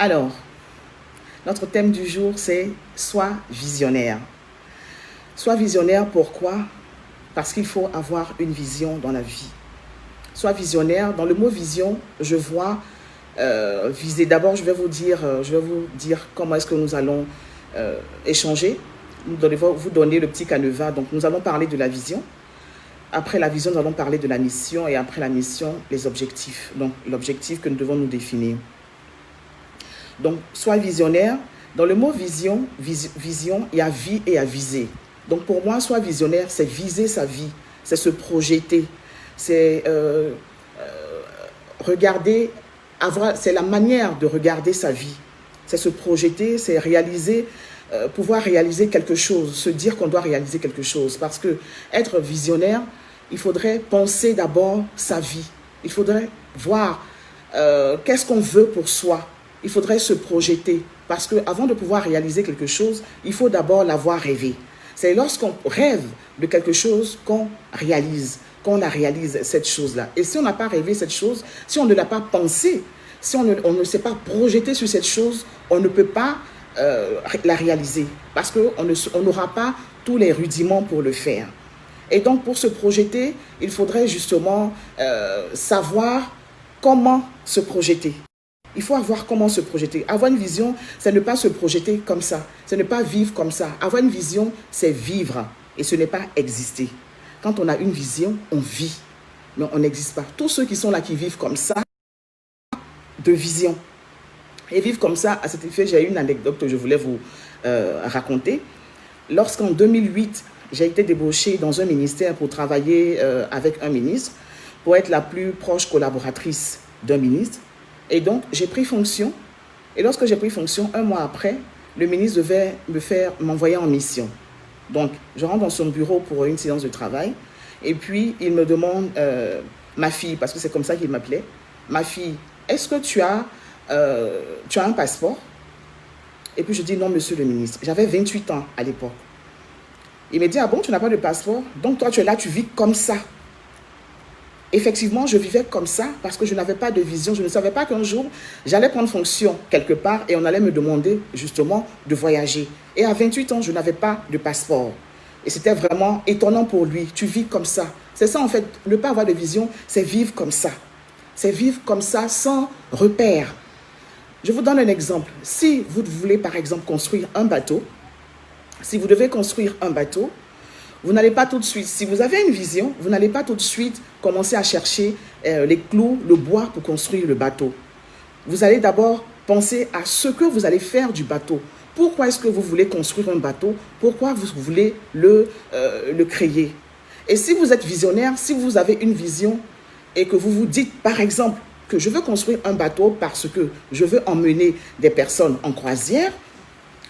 Alors, notre thème du jour, c'est « Sois visionnaire ». Sois visionnaire, pourquoi? Parce qu'il faut avoir une vision dans la vie. Sois visionnaire, dans le mot vision, je vois viser. D'abord, je vais vous dire comment est-ce que nous allons échanger. Vous donner le petit canevas. Donc, nous allons parler de la vision. Après la vision, nous allons parler de la mission. Et après la mission, les objectifs. Donc, l'objectif que nous devons nous définir. Donc, sois visionnaire. Dans le mot vision, vision, il y a vie et il y a viser. Donc, pour moi, sois visionnaire, c'est viser sa vie. C'est se projeter. C'est regarder, c'est la manière de regarder sa vie. C'est se projeter, c'est réaliser, pouvoir réaliser quelque chose, se dire qu'on doit réaliser quelque chose. Parce que être visionnaire, il faudrait penser d'abord sa vie. Il faudrait voir qu'est-ce qu'on veut pour soi. Il faudrait se projeter. Parce qu'avant de pouvoir réaliser quelque chose, il faut d'abord l'avoir rêvé. C'est lorsqu'on rêve de quelque chose qu'on réalise, cette chose-là. Et si on n'a pas rêvé cette chose, si on ne l'a pas pensé, si on ne s'est pas projeté sur cette chose, on ne peut pas la réaliser. Parce qu'on n'aura pas tous les rudiments pour le faire. Et donc, pour se projeter, il faudrait justement savoir comment se projeter. Il faut avoir comment se projeter. Avoir une vision, c'est ne pas se projeter comme ça. C'est ne pas vivre comme ça. Avoir une vision, c'est vivre. Et ce n'est pas exister. Quand on a une vision, on vit. Mais on n'existe pas. Tous ceux qui sont là, qui vivent comme ça, de vision. Et vivent comme ça, à cet effet, j'ai une anecdote que je voulais vous raconter. Lorsqu'en 2008, j'ai été débauchée dans un ministère pour travailler avec un ministre, pour être la plus proche collaboratrice d'un ministre. Et donc, j'ai pris fonction. Et lorsque j'ai pris fonction, un mois après, le ministre devait m'envoyer en mission. Donc, je rentre dans son bureau pour une séance de travail. Et puis, il me demande, ma fille, parce que c'est comme ça qu'il m'appelait, ma fille, est-ce que tu as un passeport? Et puis, je dis non, monsieur le ministre. J'avais 28 ans à l'époque. Il me dit, ah bon, tu n'as pas de passeport? Donc, toi, tu es là, tu vis comme ça. Effectivement, je vivais comme ça parce que je n'avais pas de vision. Je ne savais pas qu'un jour, j'allais prendre fonction quelque part et on allait me demander justement de voyager. Et à 28 ans, je n'avais pas de passeport. Et c'était vraiment étonnant pour lui. Tu vis comme ça. C'est ça en fait, ne pas avoir de vision, c'est vivre comme ça. C'est vivre comme ça sans repère. Je vous donne un exemple. Si vous voulez par exemple construire un bateau, si vous devez construire un bateau, vous n'allez pas tout de suite, si vous avez une vision, vous n'allez pas tout de suite commencer à chercher les clous, le bois pour construire le bateau. Vous allez d'abord penser à ce que vous allez faire du bateau. Pourquoi est-ce que vous voulez construire un bateau? Pourquoi vous voulez le créer? Et si vous êtes visionnaire, si vous avez une vision et que vous vous dites par exemple que je veux construire un bateau parce que je veux emmener des personnes en croisière,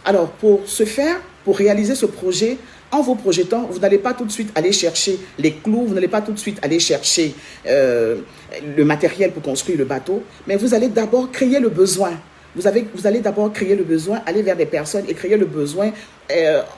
alors pour ce faire, pour réaliser ce projet, en vous projetant, vous n'allez pas tout de suite aller chercher les clous, vous n'allez pas tout de suite aller chercher le matériel pour construire le bateau, mais vous allez d'abord créer le besoin. Vous allez d'abord créer le besoin, aller vers des personnes et créer le besoin,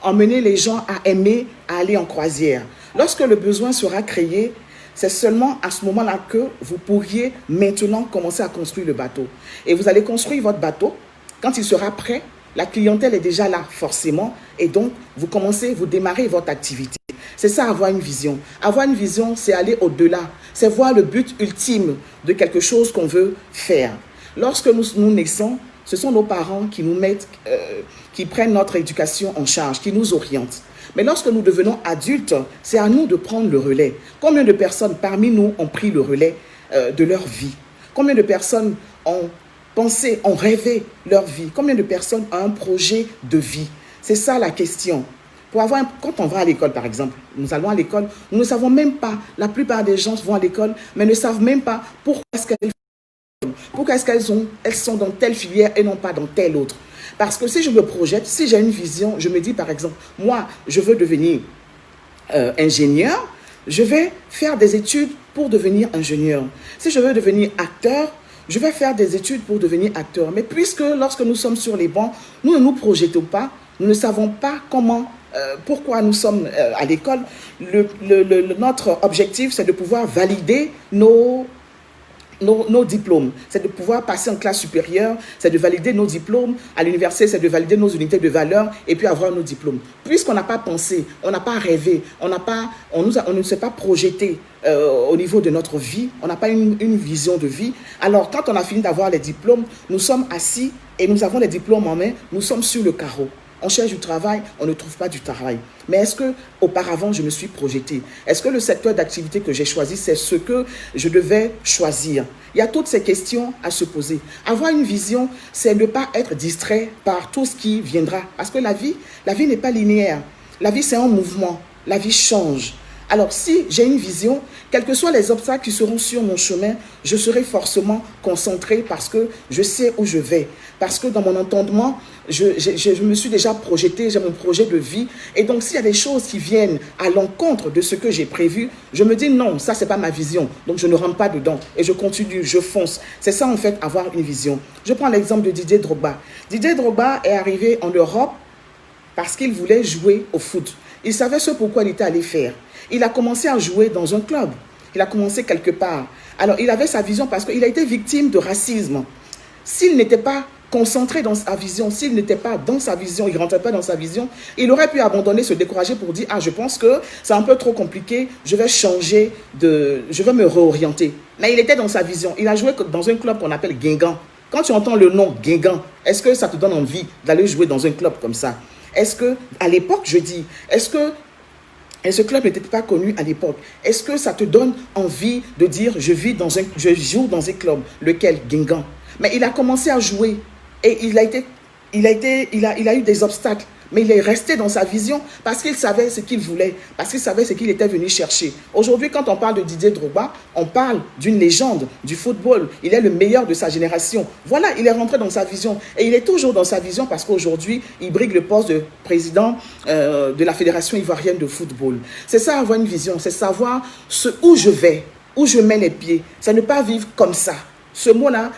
emmener les gens à aimer, à aller en croisière. Lorsque le besoin sera créé, c'est seulement à ce moment-là que vous pourriez maintenant commencer à construire le bateau. Et vous allez construire votre bateau. Quand il sera prêt, la clientèle est déjà là, forcément, et donc vous démarrez votre activité. C'est ça, avoir une vision. Avoir une vision, c'est aller au-delà. C'est voir le but ultime de quelque chose qu'on veut faire. Lorsque nous naissons, ce sont nos parents qui nous mettent, qui prennent notre éducation en charge, qui nous orientent. Mais lorsque nous devenons adultes, c'est à nous de prendre le relais. Combien de personnes parmi nous ont pris le relais de leur vie? Combien de personnes ont ont rêvé leur vie? Combien de personnes ont un projet de vie? C'est ça la question. Quand on va à l'école, par exemple, nous allons à l'école, nous ne savons même pas, la plupart des gens vont à l'école, mais ne savent même pas pourquoi est-ce qu'elles sont dans telle filière et non pas dans telle autre. Parce que si je me projette, si j'ai une vision, je me dis par exemple, moi, je veux devenir ingénieur, je vais faire des études pour devenir ingénieur. Si je veux devenir acteur, je vais faire des études pour devenir acteur. Mais puisque lorsque nous sommes sur les bancs, nous ne nous projetons pas, nous ne savons pas pourquoi nous sommes à l'école. Notre objectif, c'est de pouvoir valider nos diplômes, c'est de pouvoir passer en classe supérieure, c'est de valider nos diplômes. À l'université, c'est de valider nos unités de valeur et puis avoir nos diplômes. Puisqu'on n'a pas pensé, on n'a pas rêvé, on ne s'est pas projeté au niveau de notre vie, on n'a pas une vision de vie. Alors, quand on a fini d'avoir les diplômes, nous sommes assis et nous avons les diplômes en main, nous sommes sur le carreau. On cherche du travail, on ne trouve pas du travail. Mais est-ce qu'auparavant, je me suis projeté? Est-ce que le secteur d'activité que j'ai choisi, c'est ce que je devais choisir? Il y a toutes ces questions à se poser. Avoir une vision, c'est ne pas être distrait par tout ce qui viendra. Parce que la vie n'est pas linéaire. La vie, c'est un mouvement. La vie change. Alors, si j'ai une vision, quels que soient les obstacles qui seront sur mon chemin, je serai forcément concentré parce que je sais où je vais. Parce que dans mon entendement, je me suis déjà projeté, j'ai mon projet de vie. Et donc, s'il y a des choses qui viennent à l'encontre de ce que j'ai prévu, je me dis non, ça, c'est pas ma vision. Donc, je ne rentre pas dedans. Et je continue, je fonce. C'est ça, en fait, avoir une vision. Je prends l'exemple de Didier Drogba. Didier Drogba est arrivé en Europe parce qu'il voulait jouer au foot. Il savait ce pourquoi il était allé faire. Il a commencé à jouer dans un club. Il a commencé quelque part. Alors, il avait sa vision parce qu'il a été victime de racisme. S'il n'était pas concentré dans sa vision, s'il n'était pas dans sa vision, il ne rentrait pas dans sa vision, il aurait pu abandonner, se décourager pour dire « Ah, je pense que c'est un peu trop compliqué, je vais changer je vais me réorienter. » Mais il était dans sa vision. Il a joué dans un club qu'on appelle Guingamp. Quand tu entends le nom Guingamp, est-ce que ça te donne envie d'aller jouer dans un club comme ça? Est-ce que, à l'époque, je dis, et ce club n'était pas connu à l'époque. Est-ce que ça te donne envie de dire je joue dans un club, lequel? Guingamp. Mais il a commencé à jouer et il a eu des obstacles. Mais il est resté dans sa vision parce qu'il savait ce qu'il voulait, parce qu'il savait ce qu'il était venu chercher. Aujourd'hui, quand on parle de Didier Drogba, on parle d'une légende du football. Il est le meilleur de sa génération. Voilà, il est rentré dans sa vision. Et il est toujours dans sa vision parce qu'aujourd'hui, il brigue le poste de président de la Fédération ivoirienne de football. C'est ça, avoir une vision. C'est savoir où je vais, où je mets les pieds. C'est ne pas vivre comme ça. Ce mot-là,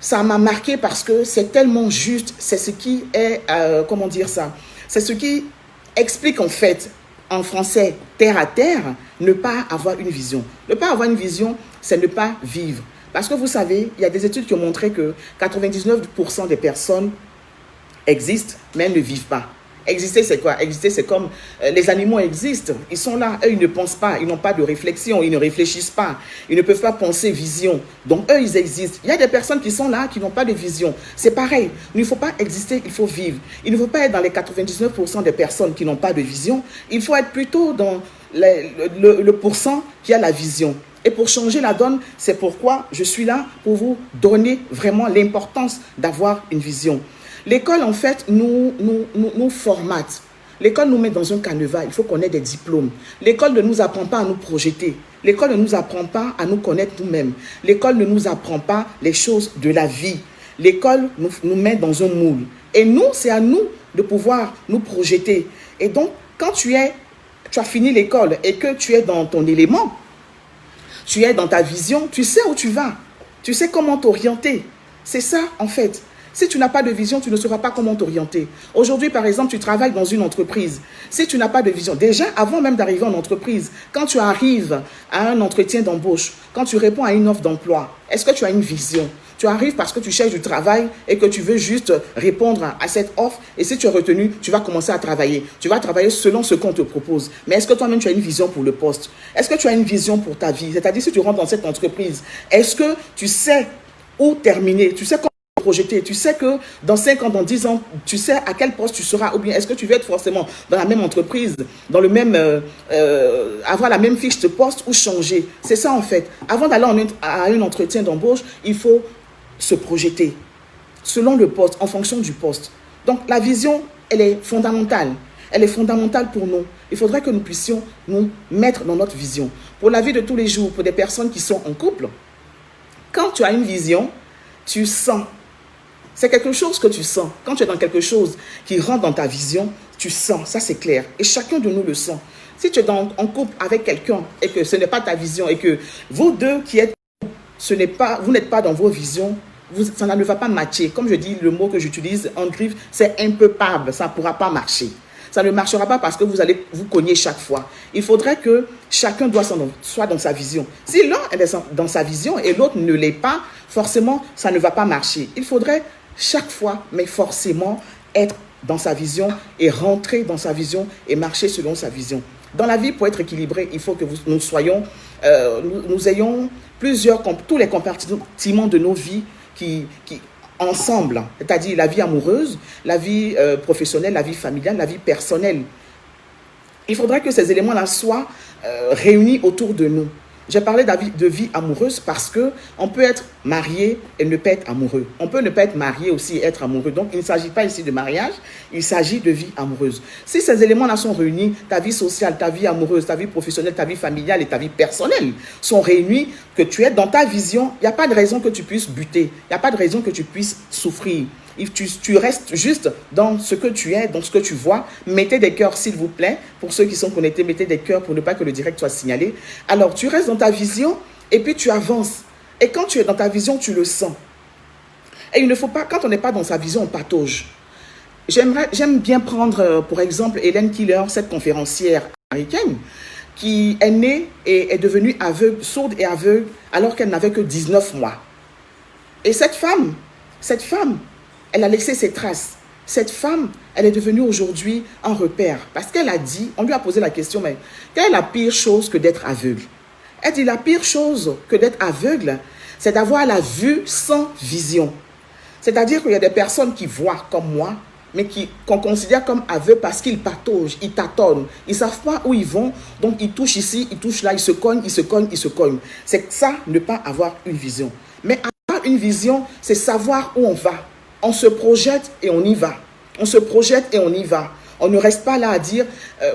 ça m'a marqué parce que c'est tellement juste, c'est ce qui est, comment dire ça, c'est ce qui explique en fait, en français, terre à terre, ne pas avoir une vision. Ne pas avoir une vision, c'est ne pas vivre. Parce que vous savez, il y a des études qui ont montré que 99% des personnes existent, mais elles ne vivent pas. Exister, c'est quoi? Exister, c'est comme les animaux existent. Ils sont là, eux, ils ne pensent pas, ils n'ont pas de réflexion, ils ne réfléchissent pas. Ils ne peuvent pas penser vision. Donc, eux, ils existent. Il y a des personnes qui sont là, qui n'ont pas de vision. C'est pareil. Il ne faut pas exister, il faut vivre. Il ne faut pas être dans les 99% des personnes qui n'ont pas de vision. Il faut être plutôt dans le pourcent qui a la vision. Et pour changer la donne, c'est pourquoi je suis là pour vous donner vraiment l'importance d'avoir une vision. L'école, en fait, nous formate. L'école nous met dans un canevas. Il faut qu'on ait des diplômes. L'école ne nous apprend pas à nous projeter. L'école ne nous apprend pas à nous connaître nous-mêmes. L'école ne nous apprend pas les choses de la vie. L'école nous met dans un moule. Et nous, c'est à nous de pouvoir nous projeter. Et donc, quand tu as fini l'école et que tu es dans ton élément, tu es dans ta vision, tu sais où tu vas. Tu sais comment t'orienter. C'est ça, en fait. Si tu n'as pas de vision, tu ne sauras pas comment t'orienter. Aujourd'hui, par exemple, tu travailles dans une entreprise. Si tu n'as pas de vision, déjà, avant même d'arriver en entreprise, quand tu arrives à un entretien d'embauche, quand tu réponds à une offre d'emploi, est-ce que tu as une vision? Tu arrives parce que tu cherches du travail et que tu veux juste répondre à cette offre. Et si tu es retenu, tu vas commencer à travailler. Tu vas travailler selon ce qu'on te propose. Mais est-ce que toi-même, tu as une vision pour le poste? Est-ce que tu as une vision pour ta vie? C'est-à-dire, si tu rentres dans cette entreprise, est-ce que tu sais où terminer? Tu sais comment projeter, tu sais que dans 5 ans, dans 10 ans, tu sais à quel poste tu seras, ou bien est-ce que tu veux être forcément dans la même entreprise, dans le même, avoir la même fiche de poste ou changer. C'est ça en fait. Avant d'aller à un entretien d'embauche, il faut se projeter selon le poste, en fonction du poste. Donc la vision, elle est fondamentale. Elle est fondamentale pour nous. Il faudrait que nous puissions nous mettre dans notre vision. Pour la vie de tous les jours, pour des personnes qui sont en couple, quand tu as une vision, tu sens. C'est quelque chose que tu sens. Quand tu es dans quelque chose qui rentre dans ta vision, tu sens. Ça, c'est clair. Et chacun de nous le sent. Si tu es en couple avec quelqu'un et que ce n'est pas ta vision et que vous deux qui êtes, vous n'êtes pas dans vos visions, ça ne va pas matcher. Comme je dis, le mot que j'utilise en griffe, c'est impopable. Ça ne pourra pas marcher. Ça ne marchera pas parce que vous allez vous cogner chaque fois. Il faudrait que chacun soit dans sa vision. Si l'un est dans sa vision et l'autre ne l'est pas, forcément, ça ne va pas marcher. Il faudrait chaque fois, mais forcément, être dans sa vision et rentrer dans sa vision et marcher selon sa vision. Dans la vie, pour être équilibré, il faut que nous ayons tous les compartiments de nos vies qui ensemble, c'est-à-dire la vie amoureuse, la vie professionnelle, la vie familiale, la vie personnelle. Il faudrait que ces éléments-là soient réunis autour de nous. J'ai parlé de vie amoureuse parce qu'on peut être marié et ne pas être amoureux. On peut ne pas être marié aussi et être amoureux. Donc, il ne s'agit pas ici de mariage, il s'agit de vie amoureuse. Si ces éléments-là sont réunis, ta vie sociale, ta vie amoureuse, ta vie professionnelle, ta vie familiale et ta vie personnelle sont réunis, que tu es dans ta vision, il n'y a pas de raison que tu puisses buter. Il n'y a pas de raison que tu puisses souffrir. Tu restes juste dans ce que tu es, dans ce que tu vois. Mettez des cœurs, s'il vous plaît. Pour ceux qui sont connectés, mettez des cœurs pour ne pas que le direct soit signalé. Alors, tu restes dans ta vision et puis tu avances. Et quand tu es dans ta vision, tu le sens. Et il ne faut pas, quand on n'est pas dans sa vision, on patauge. J'aime bien prendre, pour exemple, Helen Keller, cette conférencière américaine, qui est née et est devenue aveugle, sourde et aveugle, alors qu'elle n'avait que 19 mois. Et cette femme, elle a laissé ses traces. Cette femme, elle est devenue aujourd'hui un repère. Parce qu'elle a dit, on lui a posé la question, mais quelle est la pire chose que d'être aveugle? Elle dit, la pire chose que d'être aveugle, c'est d'avoir la vue sans vision. C'est-à-dire qu'il y a des personnes qui voient comme moi, mais qu'on considère comme aveugles parce qu'ils pataugent, ils tâtonnent. Ils ne savent pas où ils vont, donc ils touchent ici, ils touchent là, ils se cognent, ils se cognent, ils se cognent. C'est ça, ne pas avoir une vision. Mais avoir une vision, c'est savoir où on va. On se projette et on y va. On se projette et on y va. On ne reste pas là à dire...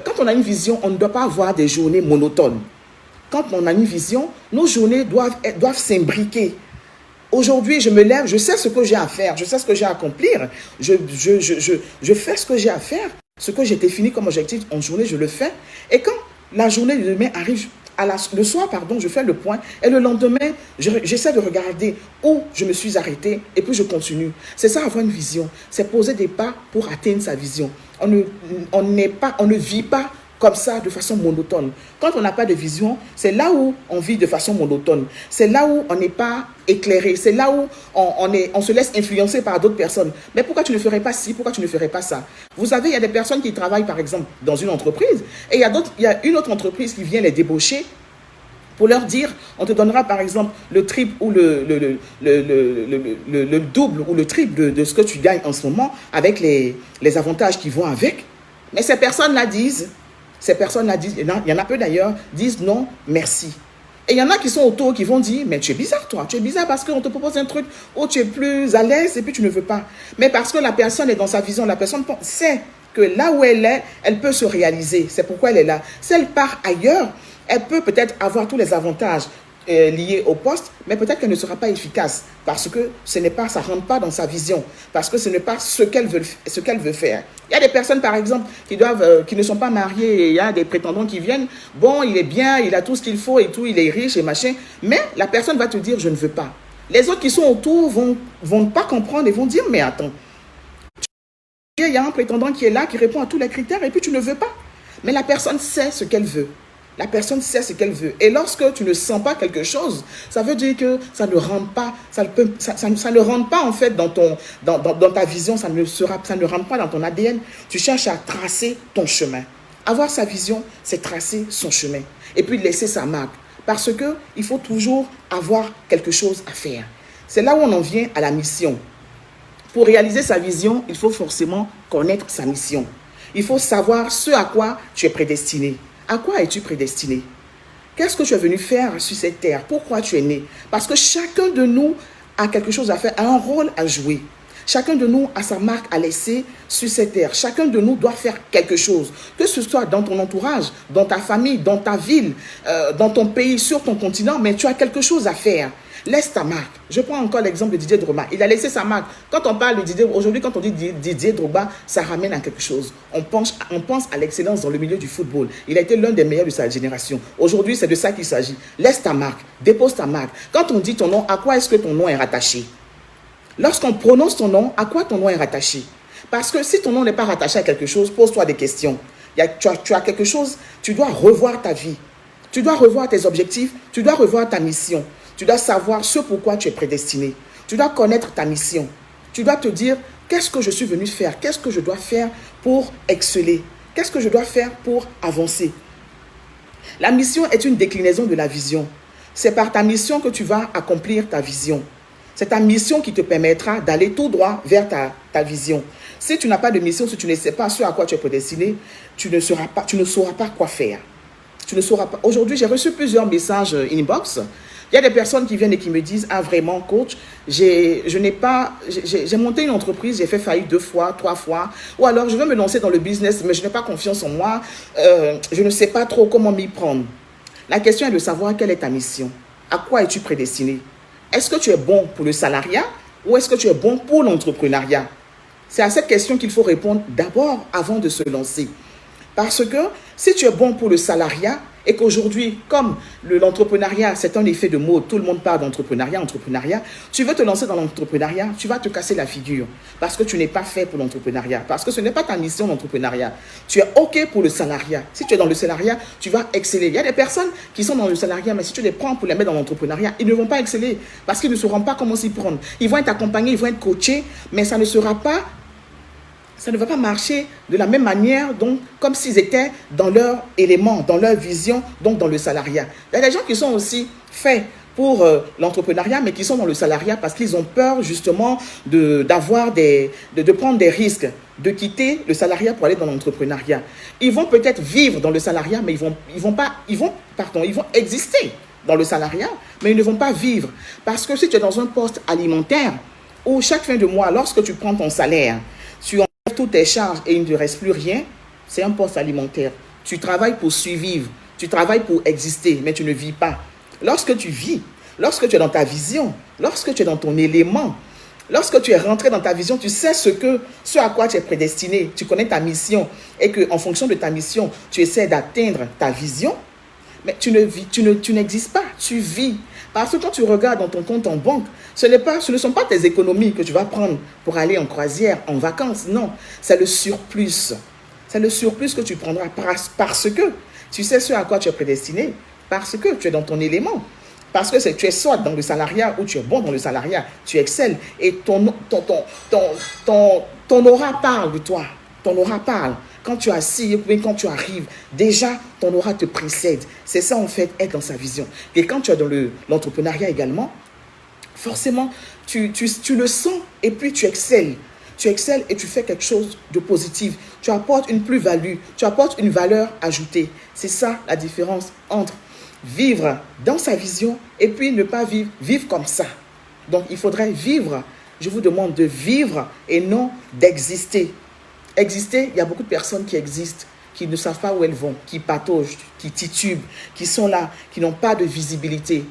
quand on a une vision, on ne doit pas avoir des journées monotones. Quand on a une vision, nos journées doivent s'imbriquer. Aujourd'hui, je me lève, je sais ce que j'ai à faire, je sais ce que j'ai à accomplir. Je fais ce que j'ai à faire. Ce que j'ai défini comme objectif en journée, je le fais. Et quand la journée de demain arrive... le soir, je fais le point et le lendemain, j'essaie de regarder où je me suis arrêté et puis je continue. C'est ça, avoir une vision. C'est poser des pas pour atteindre sa vision. On ne vit pas comme ça de façon monotone. Quand on n'a pas de vision, c'est là où on vit de façon monotone. C'est là où on n'est pas éclairé. C'est là où on se laisse influencer par d'autres personnes. Mais pourquoi tu ne ferais pas ci? Pourquoi tu ne ferais pas ça? Vous savez, il y a des personnes qui travaillent, par exemple, dans une entreprise et il y a une autre entreprise qui vient les débaucher pour leur dire, on te donnera par exemple le triple ou le double ou le triple de ce que tu gagnes en ce moment avec les avantages qui vont avec. Mais ces personnes-là disent, il y en a peu d'ailleurs, disent non, merci. Et il y en a qui sont autour qui vont dire, mais tu es bizarre toi, tu es bizarre parce qu'on te propose un truc où tu es plus à l'aise et puis tu ne veux pas. Mais parce que la personne est dans sa vision, la personne sait que là où elle est, elle peut se réaliser. C'est pourquoi elle est là. Si elle part ailleurs, elle peut peut-être avoir tous les avantages liés au poste, mais peut-être qu'elle ne sera pas efficace parce que ça ne rentre pas dans sa vision, parce que ce n'est pas ce qu'elle veut faire. Il y a des personnes, par exemple, qui ne sont pas mariées et il y a des prétendants qui viennent. Bon, il est bien, il a tout ce qu'il faut et tout, il est riche et machin, mais la personne va te dire, je ne veux pas. Les autres qui sont autour vont pas comprendre et vont dire, mais attends, il y a un prétendant qui est là, qui répond à tous les critères et puis tu ne veux pas. Mais la personne sait ce qu'elle veut. La personne sait ce qu'elle veut. Et lorsque tu ne sens pas quelque chose, ça veut dire que ça ne rentre pas, ça ne rentre pas en fait dans ta vision, ça ne rentre pas dans ton ADN. Tu cherches à tracer ton chemin. Avoir sa vision, c'est tracer son chemin. Et puis laisser sa marque. Parce qu'il faut toujours avoir quelque chose à faire. C'est là où on en vient à la mission. Pour réaliser sa vision, il faut forcément connaître sa mission. Il faut savoir ce à quoi tu es prédestiné. À quoi es-tu prédestiné? Qu'est-ce que tu es venu faire sur cette terre? Pourquoi tu es né? Parce que chacun de nous a quelque chose à faire, a un rôle à jouer. Chacun de nous a sa marque à laisser sur cette terre. Chacun de nous doit faire quelque chose. Que ce soit dans ton entourage, dans ta famille, dans ta ville, dans ton pays, sur ton continent, mais tu as quelque chose à faire. Laisse ta marque. Je prends encore l'exemple de Didier Drogba. Il a laissé sa marque. Quand on parle de Didier, aujourd'hui, quand on dit Didier Drogba, ça ramène à quelque chose. On pense à l'excellence dans le milieu du football. Il a été l'un des meilleurs de sa génération. Aujourd'hui, c'est de ça qu'il s'agit. Laisse ta marque. Dépose ta marque. Quand on dit ton nom, à quoi est-ce que ton nom est rattaché? Lorsqu'on prononce ton nom, à quoi ton nom est rattaché? Parce que si ton nom n'est pas rattaché à quelque chose, pose-toi des questions. Tu as quelque chose, tu dois revoir ta vie. Tu dois revoir tes objectifs, tu dois revoir ta mission. Tu dois savoir ce pourquoi tu es prédestiné. Tu dois connaître ta mission. Tu dois te dire, qu'est-ce que je suis venu faire? Qu'est-ce que je dois faire pour exceller? Qu'est-ce que je dois faire pour avancer? La mission est une déclinaison de la vision. C'est par ta mission que tu vas accomplir ta vision. C'est ta mission qui te permettra d'aller tout droit vers ta vision. Si tu n'as pas de mission, si tu ne sais pas ce à quoi tu es prédestiné, tu ne sauras pas quoi faire. Tu ne sauras pas. Aujourd'hui, j'ai reçu plusieurs messages inbox. Il y a des personnes qui viennent et qui me disent, ah vraiment coach, j'ai monté une entreprise, j'ai fait faillite 2 fois, 3 fois, ou alors je veux me lancer dans le business, mais je n'ai pas confiance en moi, je ne sais pas trop comment m'y prendre. La question est de savoir quelle est ta mission. À quoi es-tu prédestiné? Est-ce que tu es bon pour le salariat ou est-ce que tu es bon pour l'entrepreneuriat? C'est à cette question qu'il faut répondre d'abord avant de se lancer. Parce que si tu es bon pour le salariat et qu'aujourd'hui, comme l'entrepreneuriat, c'est un effet de mode, tout le monde parle d'entrepreneuriat, tu veux te lancer dans l'entrepreneuriat, tu vas te casser la figure parce que tu n'es pas fait pour l'entrepreneuriat, parce que ce n'est pas ta mission l'entrepreneuriat. Tu es OK pour le salariat. Si tu es dans le salariat, tu vas exceller. Il y a des personnes qui sont dans le salariat, mais si tu les prends pour les mettre dans l'entrepreneuriat, ils ne vont pas exceller parce qu'ils ne sauront pas comment s'y prendre. Ils vont être accompagnés, ils vont être coachés, mais ça ne va pas marcher de la même manière, donc comme s'ils étaient dans leur élément, dans leur vision, donc dans le salariat. Il y a des gens qui sont aussi faits pour l'entrepreneuriat, mais qui sont dans le salariat parce qu'ils ont peur justement de prendre des risques, de quitter le salariat pour aller dans l'entrepreneuriat. Ils vont peut-être vivre dans le salariat, mais ils vont exister dans le salariat, mais ils ne vont pas vivre. Parce que si tu es dans un poste alimentaire, où chaque fin de mois, lorsque tu prends ton salaire, tu enlèves toutes tes charges et il ne te reste plus rien, c'est un poste alimentaire. Tu travailles pour survivre, tu travailles pour exister, mais tu ne vis pas. Lorsque tu vis, lorsque tu es dans ta vision, lorsque tu es dans ton élément, lorsque tu es rentré dans ta vision, tu sais ce à quoi tu es prédestiné, tu connais ta mission et qu'en fonction de ta mission, tu essaies d'atteindre ta vision, mais tu n'existes pas, tu vis. Parce que quand tu regardes dans ton compte en banque, ce ne sont pas tes économies que tu vas prendre pour aller en croisière, en vacances. Non, c'est le surplus. C'est le surplus que tu prendras parce que tu sais ce à quoi tu es prédestiné, parce que tu es dans ton élément. Parce que tu es soit dans le salariat ou tu es bon dans le salariat, tu excelles et ton aura parle de toi. Ton aura parle. Quand tu es assis, quand tu arrives, déjà, ton aura te précède. C'est ça, en fait, être dans sa vision. Et quand tu es dans l'entrepreneuriat également, forcément, tu le sens et puis tu excelles. Tu excelles et tu fais quelque chose de positif. Tu apportes une plus-value, tu apportes une valeur ajoutée. C'est ça la différence entre vivre dans sa vision et puis ne pas vivre comme ça. Donc, il faudrait vivre. Je vous demande de vivre et non d'exister. Exister, il y a beaucoup de personnes qui existent, qui ne savent pas où elles vont, qui pataugent, qui titubent, qui sont là, qui n'ont pas de visibilité.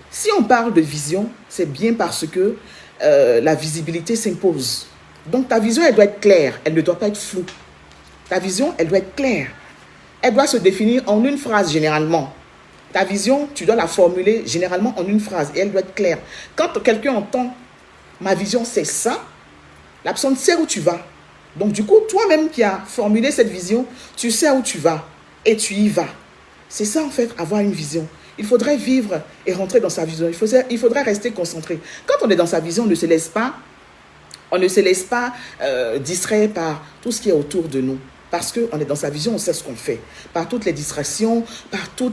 Si on parle de vision, c'est bien parce que la visibilité s'impose. Donc ta vision, elle doit être claire, elle ne doit pas être floue. Ta vision, elle doit être claire. Elle doit se définir en une phrase généralement. Ta vision, tu dois la formuler généralement en une phrase et elle doit être claire. Quand quelqu'un entend « ma vision, c'est ça », la personne sait où tu vas. Donc, du coup, toi-même qui as formulé cette vision, tu sais où tu vas et tu y vas. C'est ça, en fait, avoir une vision. Il faudrait vivre et rentrer dans sa vision. Il faudrait rester concentré. Quand on est dans sa vision, on ne se laisse pas distraire par tout ce qui est autour de nous. Parce qu'on est dans sa vision, on sait ce qu'on fait. Par toutes les distractions, par tout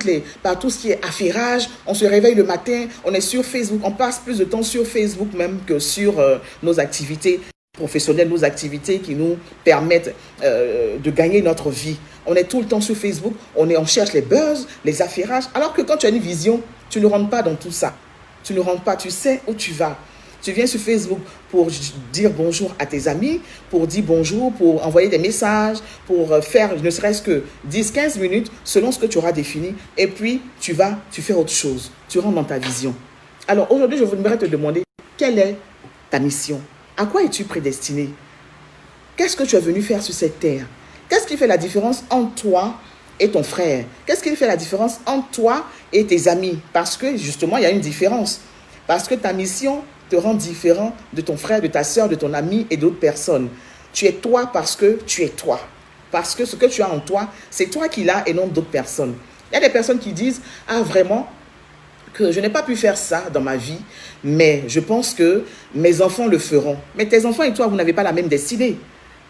ce qui est affairage, on se réveille le matin, on est sur Facebook, on passe plus de temps sur Facebook même que sur nos activités professionnelles, nos activités qui nous permettent de gagner notre vie. On est tout le temps sur Facebook, on cherche les buzz, les affairages, alors que quand tu as une vision, tu ne rentres pas dans tout ça. Tu ne rentres pas, tu sais où tu vas. Tu viens sur Facebook pour dire bonjour à tes amis, pour dire bonjour, pour envoyer des messages, pour faire ne serait-ce que 10-15 minutes selon ce que tu auras défini. Et puis, tu fais autre chose. Tu rentres dans ta vision. Alors, aujourd'hui, je voudrais te demander, quelle est ta mission? À quoi es-tu prédestiné? Qu'est-ce que tu es venu faire sur cette terre? Qu'est-ce qui fait la différence entre toi et ton frère? Qu'est-ce qui fait la différence entre toi et tes amis? Parce que, justement, il y a une différence. Parce que ta mission te rend différent de ton frère, de ta soeur, de ton ami et d'autres personnes. Tu es toi parce que tu es toi. Parce que ce que tu as en toi, c'est toi qui l'as et non d'autres personnes. Il y a des personnes qui disent, ah vraiment, que je n'ai pas pu faire ça dans ma vie, mais je pense que mes enfants le feront. Mais tes enfants et toi, vous n'avez pas la même destinée.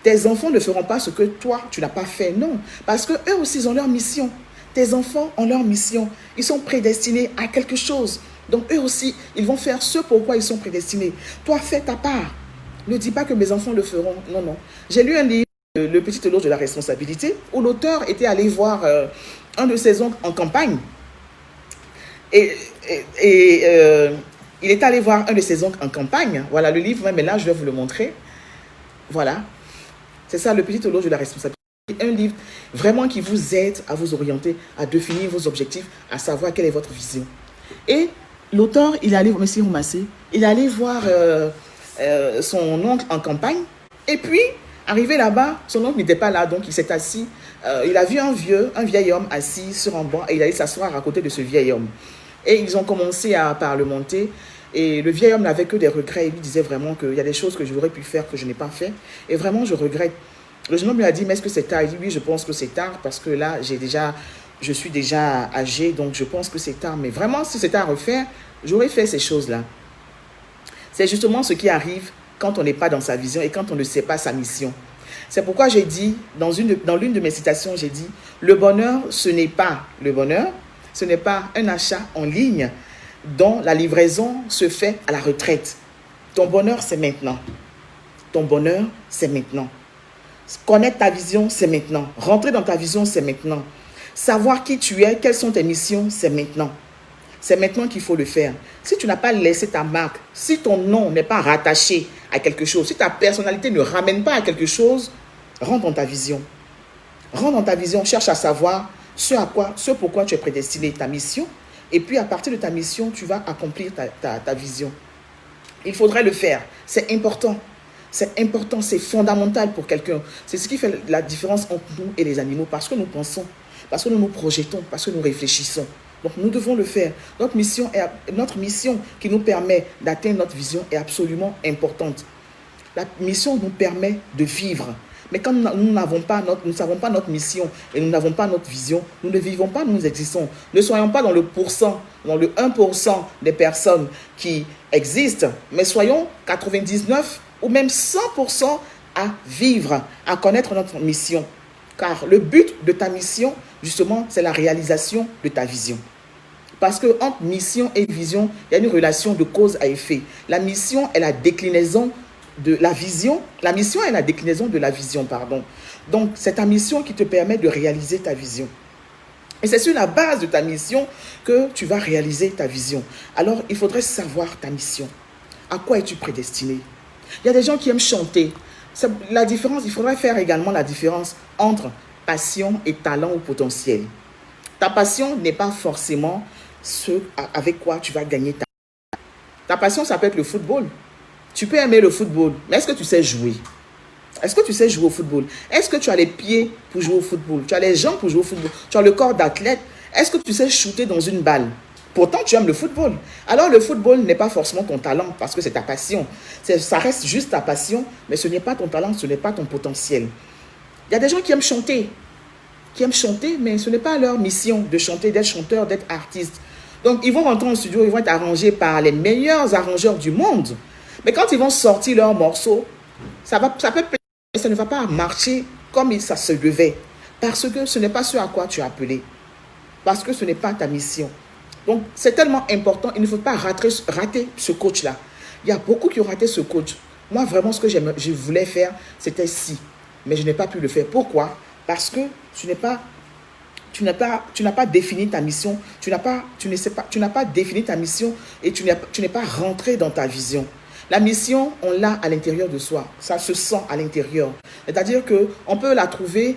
Tes enfants ne feront pas ce que toi, tu n'as pas fait, non. Parce qu'eux aussi, ils ont leur mission. Tes enfants ont leur mission. Ils sont prédestinés à quelque chose. Donc, eux aussi, ils vont faire ce pourquoi ils sont prédestinés. Toi, fais ta part. Ne dis pas que mes enfants le feront. Non, non. J'ai lu un livre, Le petit éloge de la responsabilité, où l'auteur était allé voir un de ses oncles en campagne. Et il est allé voir un de ses oncles en campagne. Voilà le livre, mais là, je vais vous le montrer. Voilà. C'est ça, Le petit éloge de la responsabilité. Un livre vraiment qui vous aide à vous orienter, à définir vos objectifs, à savoir quelle est votre vision. Et l'auteur, il est allé, monsieur Roumassé, il est allé voir son oncle en campagne. Et puis, arrivé là-bas, son oncle n'était pas là, donc il s'est assis. Il a vu un vieil homme assis sur un banc et il allait s'asseoir à côté de ce vieil homme. Et ils ont commencé à parlementer. Et le vieil homme n'avait que des regrets. Il lui disait vraiment qu'il y a des choses que j'aurais pu faire que je n'ai pas fait. Et vraiment, je regrette. Le jeune homme lui a dit, mais est-ce que c'est tard? Il dit, oui, je pense que c'est tard parce que là, je suis déjà âgé, donc je pense que c'est tard. Mais vraiment, si c'était à refaire, j'aurais fait ces choses-là. C'est justement ce qui arrive quand on n'est pas dans sa vision et quand on ne sait pas sa mission. C'est pourquoi j'ai dit, dans l'une de mes citations, j'ai dit, le bonheur, ce n'est pas un achat en ligne dont la livraison se fait à la retraite. Ton bonheur, c'est maintenant. Ton bonheur, c'est maintenant. Connaître ta vision, c'est maintenant. Rentrer dans ta vision, c'est maintenant. Savoir qui tu es, quelles sont tes missions, c'est maintenant. C'est maintenant qu'il faut le faire. Si tu n'as pas laissé ta marque, si ton nom n'est pas rattaché à quelque chose, si ta personnalité ne ramène pas à quelque chose, rentre dans ta vision. Rentre dans ta vision, cherche à savoir ce pourquoi tu es prédestiné, ta mission. Et puis à partir de ta mission, tu vas accomplir ta vision. Il faudrait le faire. C'est important. C'est important, c'est fondamental pour quelqu'un. C'est ce qui fait la différence entre nous et les animaux. Parce que nous pensons, parce que nous nous projetons, parce que nous réfléchissons. Donc nous devons le faire. Notre mission qui nous permet d'atteindre notre vision est absolument importante. La mission nous permet de vivre. Mais quand nous ne savons pas notre mission et nous n'avons pas notre vision, nous ne vivons pas, nous existons. Ne soyons pas dans le 1% des personnes qui existent, mais soyons 99 ou même 100% à vivre, à connaître notre mission. Car le but de ta mission, justement, c'est la réalisation de ta vision. Parce que entre mission et vision, il y a une relation de cause à effet. La mission est la déclinaison de la vision. La mission est la déclinaison de la vision, pardon. Donc, c'est ta mission qui te permet de réaliser ta vision. Et c'est sur la base de ta mission que tu vas réaliser ta vision. Alors, il faudrait savoir ta mission. À quoi es-tu prédestiné? Il y a des gens qui aiment chanter. La différence, il faudrait faire également la différence entre passion et talent ou potentiel. Ta passion n'est pas forcément ce avec quoi tu vas gagner ta vie. Ta passion, ça peut être le football. Tu peux aimer le football, mais est-ce que tu sais jouer? Est-ce que tu sais jouer au football? Est-ce que tu as les pieds pour jouer au football? Tu as les jambes pour jouer au football? Tu as le corps d'athlète? Est-ce que tu sais shooter dans une balle? Pourtant, tu aimes le football. Alors, le football n'est pas forcément ton talent parce que c'est ta passion. Ça reste juste ta passion, mais ce n'est pas ton talent, ce n'est pas ton potentiel. Il y a des gens qui aiment chanter, mais ce n'est pas leur mission de chanter, d'être chanteur, d'être artiste. Donc, ils vont rentrer en studio, ils vont être arrangés par les meilleurs arrangeurs du monde. Mais quand ils vont sortir leurs morceaux, ça ne va pas marcher comme ça se devait. Parce que ce n'est pas ce à quoi tu es appelé. Parce que ce n'est pas ta mission. Donc, c'est tellement important, il ne faut pas rater ce coach-là. Il y a beaucoup qui ont raté ce coach. Moi, vraiment, ce que je voulais faire, c'était ci. Mais je n'ai pas pu le faire. Pourquoi? Parce que tu n'as pas défini ta mission. Tu n'as pas défini ta mission et tu n'es pas rentré dans ta vision. La mission, on l'a à l'intérieur de soi. Ça se sent à l'intérieur. C'est-à-dire qu'on peut trouver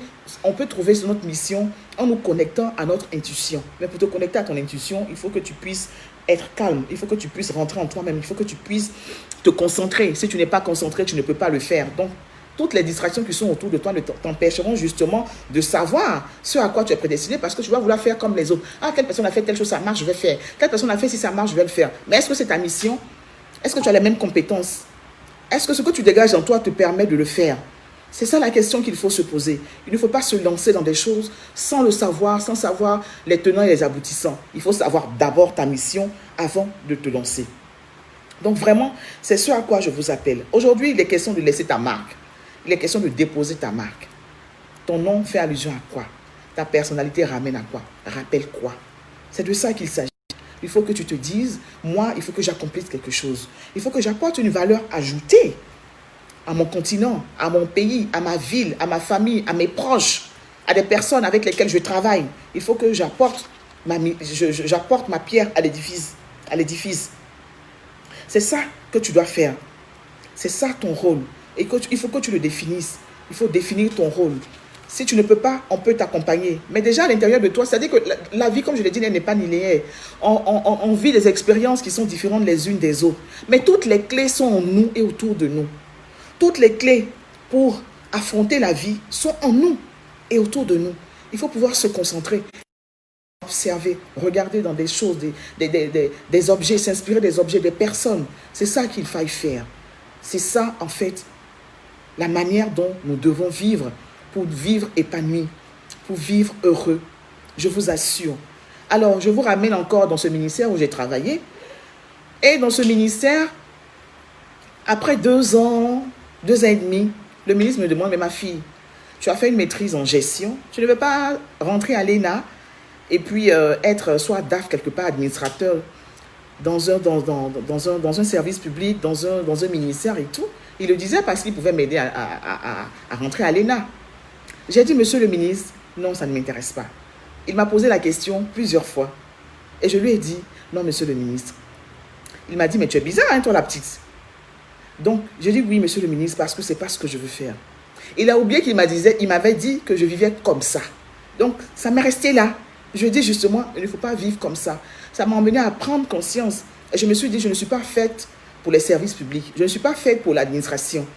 notre mission en nous connectant à notre intuition. Mais pour te connecter à ton intuition, il faut que tu puisses être calme. Il faut que tu puisses rentrer en toi-même. Il faut que tu puisses te concentrer. Si tu n'es pas concentré, tu ne peux pas le faire. Donc, toutes les distractions qui sont autour de toi t'empêcheront justement de savoir ce à quoi tu es prédestiné parce que tu vas vouloir faire comme les autres. Ah, quelle personne a fait telle chose, ça marche, je vais faire. Telle personne a fait si ça marche, je vais le faire. Mais est-ce que c'est ta mission? Est-ce que tu as les mêmes compétences? Est-ce que ce que tu dégages en toi te permet de le faire? C'est ça la question qu'il faut se poser. Il ne faut pas se lancer dans des choses sans le savoir, sans savoir les tenants et les aboutissants. Il faut savoir d'abord ta mission avant de te lancer. Donc vraiment, c'est ce à quoi je vous appelle. Aujourd'hui, il est question de laisser ta marque. Il est question de déposer ta marque. Ton nom fait allusion à quoi? Ta personnalité ramène à quoi? Rappelle quoi? C'est de ça qu'il s'agit. Il faut que tu te dises, moi, il faut que j'accomplisse quelque chose. Il faut que j'apporte une valeur ajoutée à mon continent, à mon pays, à ma ville, à ma famille, à mes proches, à des personnes avec lesquelles je travaille. Il faut que j'apporte ma pierre à l'édifice. C'est ça que tu dois faire. C'est ça ton rôle. Et il faut que tu le définisses. Il faut définir ton rôle. Si tu ne peux pas, on peut t'accompagner. Mais déjà à l'intérieur de toi, c'est-à-dire que la vie, comme je l'ai dit, elle n'est pas linéaire. On vit des expériences qui sont différentes les unes des autres. Mais toutes les clés sont en nous et autour de nous. Toutes les clés pour affronter la vie sont en nous et autour de nous. Il faut pouvoir se concentrer, observer, regarder dans des choses, des objets, s'inspirer des objets, des personnes. C'est ça qu'il faille faire. C'est ça, en fait, la manière dont nous devons vivre pour vivre épanoui, pour vivre heureux. Je vous assure. Alors, je vous ramène encore dans ce ministère où j'ai travaillé. Et dans ce ministère, après 2 ans, 2 ans et demi, le ministre me demande, mais ma fille, tu as fait une maîtrise en gestion, tu ne veux pas rentrer à l'ENA et puis être soit DAF quelque part, administrateur dans un service public, dans un ministère et tout. Il le disait parce qu'il pouvait m'aider à rentrer à l'ENA. J'ai dit, monsieur le ministre, non, ça ne m'intéresse pas. Il m'a posé la question plusieurs fois. Et je lui ai dit, non, monsieur le ministre. Il m'a dit, mais tu es bizarre, hein, toi, la petite. Donc, j'ai dit, oui, monsieur le ministre, parce que ce n'est pas ce que je veux faire. Il a oublié qu'il m'avait dit que je vivais comme ça. Donc, ça m'est resté là. Je dis justement, il ne faut pas vivre comme ça. Ça m'a emmené à prendre conscience. Et je me suis dit, je ne suis pas faite pour les services publics. Je ne suis pas faite pour l'administration.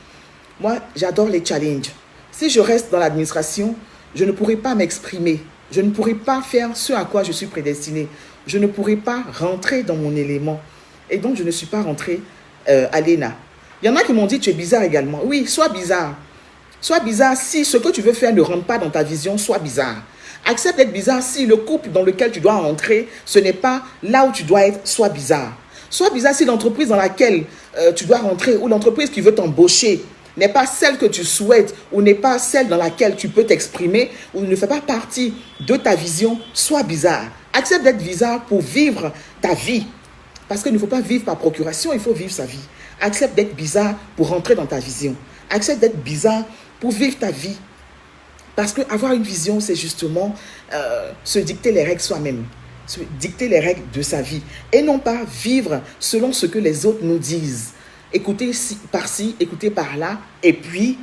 Moi, j'adore les challenges. Si je reste dans l'administration, je ne pourrai pas m'exprimer. Je ne pourrai pas faire ce à quoi je suis prédestinée. Je ne pourrai pas rentrer dans mon élément. Et donc, je ne suis pas rentrée à l'ENA. Il y en a qui m'ont dit, tu es bizarre également. Oui, sois bizarre. Sois bizarre si ce que tu veux faire ne rentre pas dans ta vision, sois bizarre. Accepte d'être bizarre si le couple dans lequel tu dois entrer, ce n'est pas là où tu dois être, sois bizarre. Sois bizarre si l'entreprise dans laquelle tu dois rentrer ou l'entreprise qui veut t'embaucher n'est pas celle que tu souhaites ou n'est pas celle dans laquelle tu peux t'exprimer ou ne fait pas partie de ta vision, sois bizarre. Accepte d'être bizarre pour vivre ta vie. Parce qu'il ne faut pas vivre par procuration, il faut vivre sa vie. Accepte d'être bizarre pour rentrer dans ta vision. Accepte d'être bizarre pour vivre ta vie. Parce qu'avoir une vision, c'est justement se dicter les règles soi-même. Se dicter les règles de sa vie. Et non pas vivre selon ce que les autres nous disent. Écouter par-ci, écouter par-là, et puis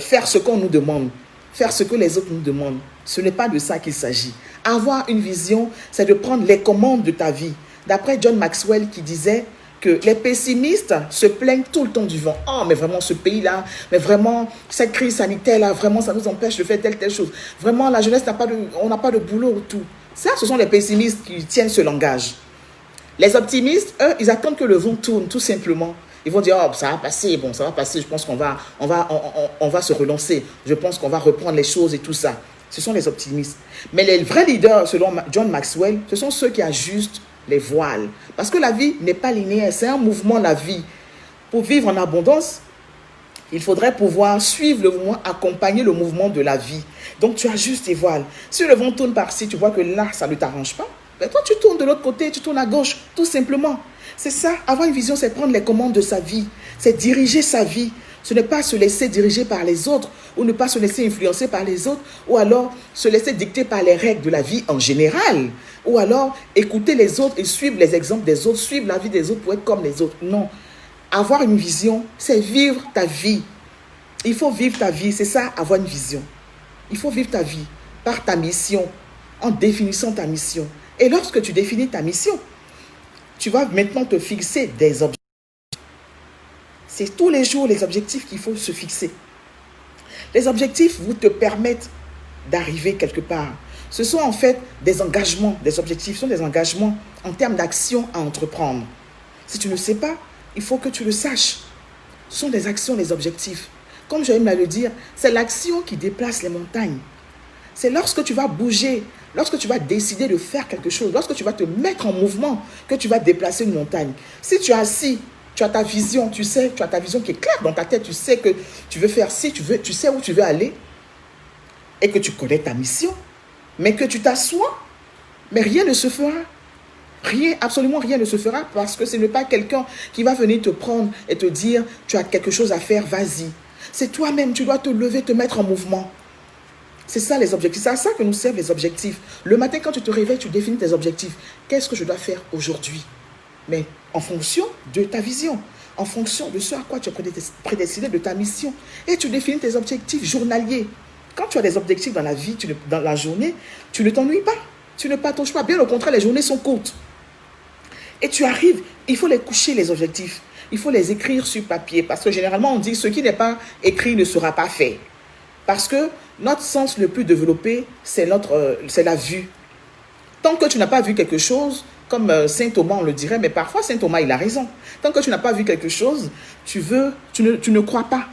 faire ce qu'on nous demande. Faire ce que les autres nous demandent. Ce n'est pas de ça qu'il s'agit. Avoir une vision, c'est de prendre les commandes de ta vie. D'après John Maxwell qui disait que les pessimistes se plaignent tout le temps du vent. Oh, mais vraiment, ce pays-là, mais vraiment, cette crise sanitaire-là, vraiment, ça nous empêche de faire telle chose. Vraiment, la jeunesse on n'a pas de boulot, tout. Ça, ce sont les pessimistes qui tiennent ce langage. Les optimistes, eux, ils attendent que le vent tourne, tout simplement. Ils vont dire, oh, ça va passer, bon, ça va passer, je pense qu'on va se relancer. Je pense qu'on va reprendre les choses et tout ça. Ce sont les optimistes. Mais les vrais leaders, selon John Maxwell, ce sont ceux qui ajustent les voiles. Parce que la vie n'est pas linéaire, c'est un mouvement, la vie. Pour vivre en abondance, il faudrait pouvoir suivre le mouvement, accompagner le mouvement de la vie. Donc tu ajustes tes voiles. Si le vent tourne par-ci, tu vois que là, ça ne t'arrange pas, ben toi tu tournes de l'autre côté, tu tournes à gauche, tout simplement. C'est ça, avoir une vision, c'est prendre les commandes de sa vie, c'est diriger sa vie. Ce n'est pas se laisser diriger par les autres, ou ne pas se laisser influencer par les autres, ou alors se laisser dicter par les règles de la vie en général, ou alors écouter les autres et suivre les exemples des autres, suivre la vie des autres pour être comme les autres. Non, avoir une vision, c'est vivre ta vie. Il faut vivre ta vie, c'est ça, avoir une vision. Il faut vivre ta vie par ta mission, en définissant ta mission. Et lorsque tu définis ta mission, tu vas maintenant te fixer des objectifs. C'est tous les jours les objectifs qu'il faut se fixer. Les objectifs vous te permettent d'arriver quelque part. Ce sont en fait des engagements, des objectifs, ce sont des engagements en termes d'action à entreprendre. Si tu ne sais pas, il faut que tu le saches. Ce sont des actions, des objectifs. Comme j'aime à le dire, c'est l'action qui déplace les montagnes. C'est lorsque tu vas bouger, lorsque tu vas décider de faire quelque chose, lorsque tu vas te mettre en mouvement, que tu vas déplacer une montagne. Si tu es assis, tu as ta vision, tu sais, tu as ta vision qui est claire dans ta tête, tu sais que tu veux faire ci, tu sais où tu veux aller, et que tu connais ta mission, mais que tu t'assois, mais rien ne se fera. Rien, absolument rien ne se fera, parce que ce n'est pas quelqu'un qui va venir te prendre et te dire, tu as quelque chose à faire, vas-y. C'est toi-même, tu dois te lever, te mettre en mouvement. C'est ça les objectifs, c'est à ça que nous servent les objectifs. Le matin quand tu te réveilles, tu définis tes objectifs. Qu'est-ce que je dois faire aujourd'hui? Mais en fonction de ta vision, en fonction de ce à quoi tu es prédestiné, de ta mission. Et tu définis tes objectifs journaliers. Quand tu as des objectifs dans la vie, dans la journée, tu ne t'ennuies pas, tu ne patauges pas. Bien au contraire, les journées sont courtes. Et tu arrives, il faut les coucher les objectifs. Il faut les écrire sur papier. Parce que généralement, on dit ce qui n'est pas écrit ne sera pas fait. Parce que notre sens le plus développé, c'est la vue. Tant que tu n'as pas vu quelque chose, comme Saint Thomas on le dirait, mais parfois Saint Thomas il a raison. Tant que tu n'as pas vu quelque chose, tu ne crois pas.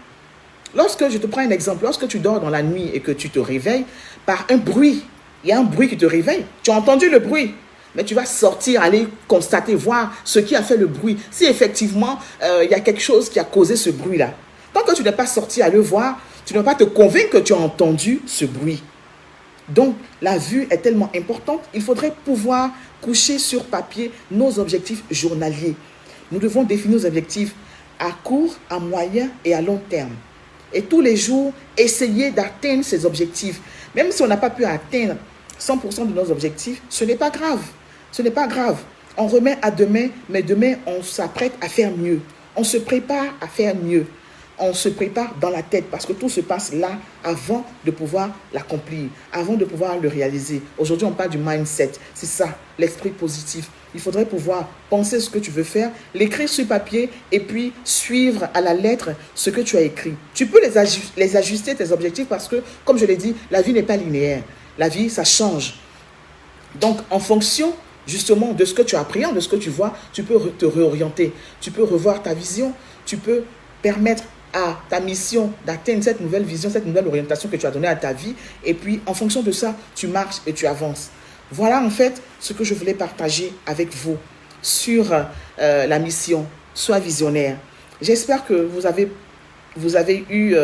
Lorsque, je te prends un exemple, lorsque tu dors dans la nuit et que tu te réveilles par un bruit, il y a un bruit qui te réveille, tu as entendu le bruit, mais tu vas sortir, aller constater, voir ce qui a fait le bruit, si effectivement il y a quelque chose qui a causé ce bruit-là. Tant que tu n'es pas sorti à le voir, tu ne vas pas te convaincre que tu as entendu ce bruit. Donc, la vue est tellement importante, il faudrait pouvoir coucher sur papier nos objectifs journaliers. Nous devons définir nos objectifs à court, à moyen et à long terme. Et tous les jours, essayer d'atteindre ces objectifs. Même si on n'a pas pu atteindre 100% de nos objectifs, ce n'est pas grave. Ce n'est pas grave. On remet à demain, mais demain, on s'apprête à faire mieux. On se prépare à faire mieux. On se prépare dans la tête parce que tout se passe là avant de pouvoir l'accomplir, avant de pouvoir le réaliser. Aujourd'hui, on parle du mindset. C'est ça, l'esprit positif. Il faudrait pouvoir penser ce que tu veux faire, l'écrire sur papier et puis suivre à la lettre ce que tu as écrit. Tu peux les ajuster, tes objectifs, parce que, comme je l'ai dit, la vie n'est pas linéaire. La vie, ça change. Donc, en fonction justement de ce que tu appréhendes, de ce que tu vois, tu peux te réorienter. Tu peux revoir ta vision. Tu peux permettre à ta mission d'atteindre cette nouvelle vision, cette nouvelle orientation que tu as donnée à ta vie. Et puis, en fonction de ça, tu marches et tu avances. Voilà en fait ce que je voulais partager avec vous sur la mission Sois visionnaire. J'espère que vous avez eu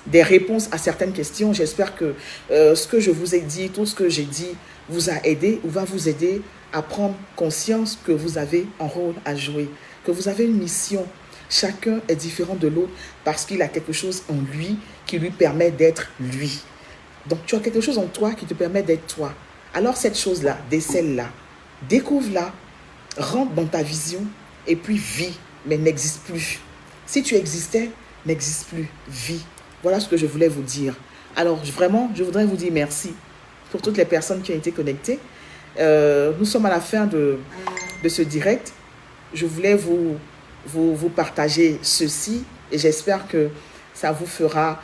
des réponses à certaines questions. J'espère que ce que je vous ai dit, tout ce que j'ai dit vous a aidé ou va vous aider à prendre conscience que vous avez un rôle à jouer, que vous avez une mission. Chacun est différent de l'autre parce qu'il a quelque chose en lui qui lui permet d'être lui. Donc tu as quelque chose en toi qui te permet d'être toi. Alors cette chose-là, décèle-la, découvre-la, rentre dans ta vision et puis vis, mais n'existe plus. Si tu existais, n'existe plus, vis. Voilà ce que je voulais vous dire. Alors vraiment, je voudrais vous dire merci pour toutes les personnes qui ont été connectées. Nous sommes à la fin de ce direct. Je voulais vous partager ceci et j'espère que ça vous fera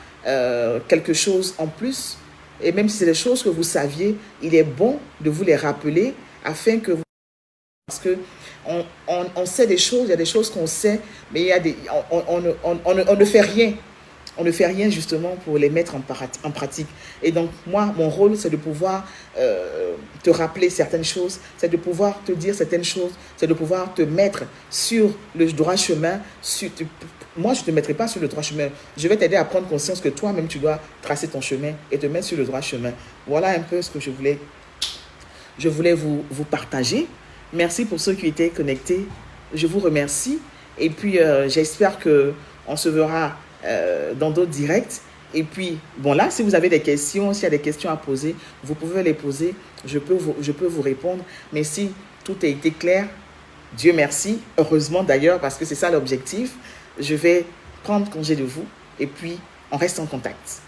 quelque chose en plus. Et même si c'est des choses que vous saviez, il est bon de vous les rappeler afin que vous... Parce que on sait des choses, il y a des choses qu'on sait, mais il y a on ne fait rien. On ne fait rien justement pour les mettre en pratique. Et donc, moi, mon rôle, c'est de pouvoir te rappeler certaines choses, c'est de pouvoir te dire certaines choses, c'est de pouvoir te mettre sur le droit chemin. Moi, je ne te mettrai pas sur le droit chemin. Je vais t'aider à prendre conscience que toi-même, tu dois tracer ton chemin et te mettre sur le droit chemin. Voilà un peu ce que je voulais vous partager. Merci pour ceux qui étaient connectés. Je vous remercie. Et puis, j'espère qu'on se verra dans d'autres directs. Et puis, bon là, si vous avez des questions, s'il y a des questions à poser, vous pouvez les poser. Je peux vous répondre. Mais si tout a été clair, Dieu merci. Heureusement d'ailleurs, parce que c'est ça l'objectif. Je vais prendre congé de vous. Et puis, on reste en contact.